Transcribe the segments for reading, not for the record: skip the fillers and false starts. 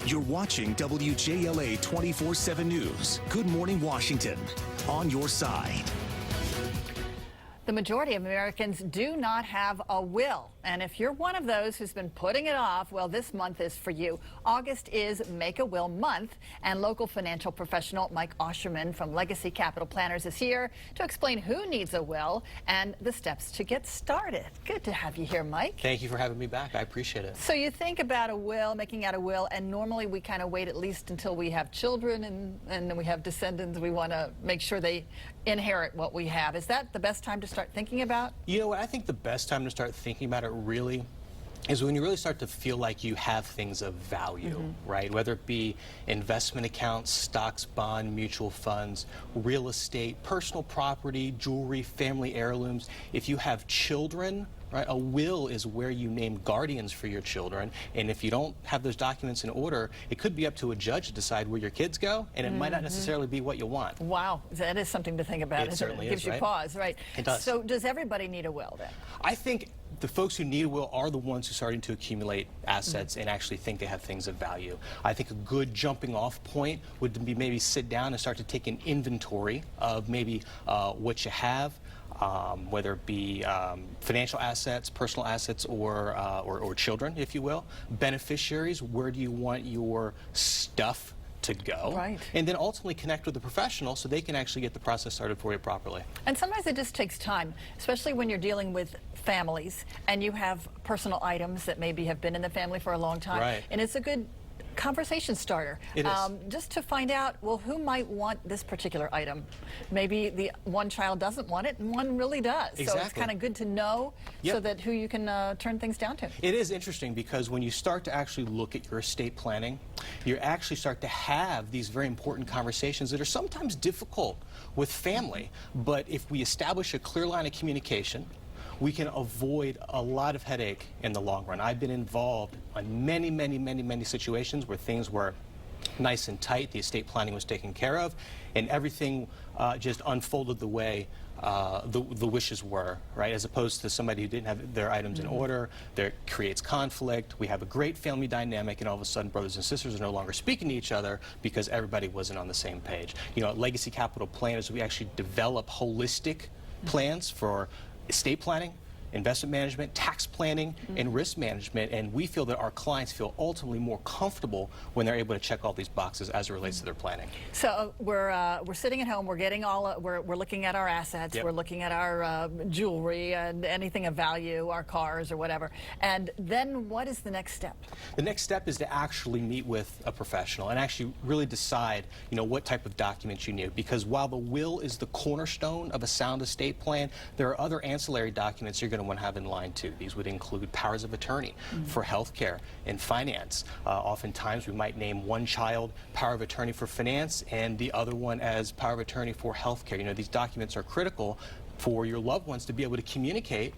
You're watching WJLA 24/7 News. Good Morning Washington. On your side. The majority of Americans do not have a will. And if you're one of those who's been putting it off, well, this month is for you. August is Make a Will Month, and local financial professional Mike Ausherman from Legacy Capital Planners is here to explain who needs a will and the steps to get started. Good to have you here, Mike. Thank you for having me back. I appreciate it. So you think about a will, making out a will, and normally we kind of wait at least until we have children and then we have descendants. We want to make sure they inherit what we have. Is that the best time to start thinking about? You know what? I think the best time to start thinking about it really is when you really start to feel like you have things of value, right? Whether it be investment accounts, stocks, bond, mutual funds, real estate, personal property, jewelry, family heirlooms. If you have children, right, a will is where you name guardians for your children, and if you don't have those documents in order, it could be up to a judge to decide where your kids go, and it might not necessarily be what you want. Wow, that is something to think about. It certainly gives is, you right? pause, right? It does. So does everybody need a will then? I think the folks who need a will are the ones who are starting to accumulate assets and actually think they have things of value. I think a good jumping off point would be maybe sit down and start to take an inventory of maybe what you have, whether it be financial assets, personal assets, or children, if you will. Beneficiaries, where do you want your stuff to go? Right. And then ultimately connect with a professional so they can actually get the process started for you properly. And sometimes it just takes time, especially when you're dealing with families and you have personal items that maybe have been in the family for a long time. Right. And it's a good conversation starter. It is. Just to find out, well, who might want this particular item? Maybe the one child doesn't want it and one really does. So it's Exactly. kind of good to know so Yep. that who you can turn things down to. It is interesting because when you start to actually look at your estate planning, you actually start to have these very important conversations that are sometimes difficult with family. But if we establish a clear line of communication, we can avoid a lot of headache in the long run. I've been involved in many situations where things were nice and tight, the estate planning was taken care of, and everything just unfolded the way the wishes were, right? As opposed to somebody who didn't have their items in order, that creates conflict. We have a great family dynamic, and all of a sudden brothers and sisters are no longer speaking to each other because everybody wasn't on the same page. You know, at Legacy Capital Planners, we actually develop holistic plans for estate planning, investment management, tax planning, and risk management, and we feel that our clients feel ultimately more comfortable when they're able to check all these boxes as it relates to their planning. So we're sitting at home, we're getting we're looking at our assets, Yep. we're looking at our jewelry and anything of value, our cars or whatever. And then what is the next step? The next step is to actually meet with a professional and actually really decide, you know, what type of documents you need. Because while the will is the cornerstone of a sound estate plan, there are other ancillary documents you're going to want to have in line too. These would include powers of attorney for health care and finance. Oftentimes we might name one child power of attorney for finance and the other one as power of attorney for health care. You know, these documents are critical for your loved ones to be able to communicate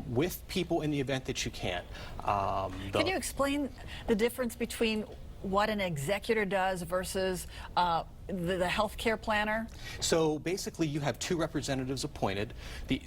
with people in the event that you can't. Can you explain the difference between what an executor does versus the health care planner? So basically you have two representatives appointed. The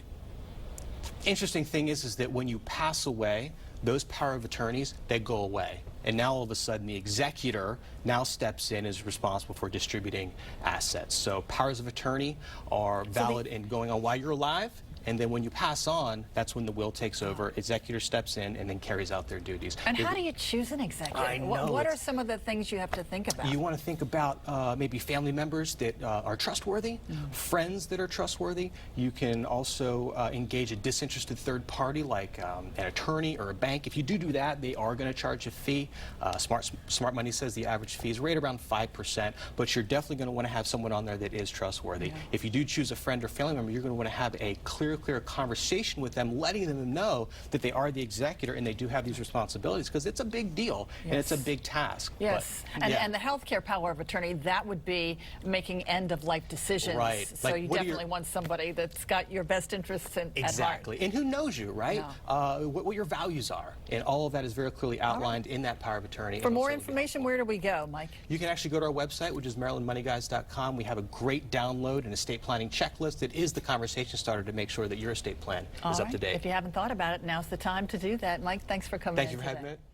interesting thing is that when you pass away, those power of attorneys, they go away. And now all of a sudden the executor now steps in, is responsible for distributing assets. So powers of attorney are valid in going on while you're alive, and then when you pass on, that's when the will takes over, executor steps in and then carries out their duties. And how do you choose an executor? I know, What are some of the things you have to think about? You want to think about maybe family members that are trustworthy, friends that are trustworthy. You can also engage a disinterested third party like an attorney or a bank. If you do that, they are going to charge a fee. Smart Money says the average fee is right around 5%, but you're definitely going to want to have someone on there that is trustworthy. If you do choose a friend or family member, you're going to want to have a clear conversation with them, letting them know that they are the executor and they do have these responsibilities, because it's a big deal and it's a big task. Yes, But, and the healthcare power of attorney, that would be making end-of-life decisions. Right. So Like, you what are definitely want somebody that's got your best interests at heart. Exactly. And who knows you, right? What your values are. And all of that is very clearly outlined in that power of attorney. For more information, where do we go, Mike? You can actually go to our website, which is MarylandMoneyGuys.com. We have a great download and estate planning checklist that is the conversation starter to make sure that your estate plan is up to date. If you haven't thought about it, now's the time to do that. Mike, thanks for coming in Thank you for today. having me.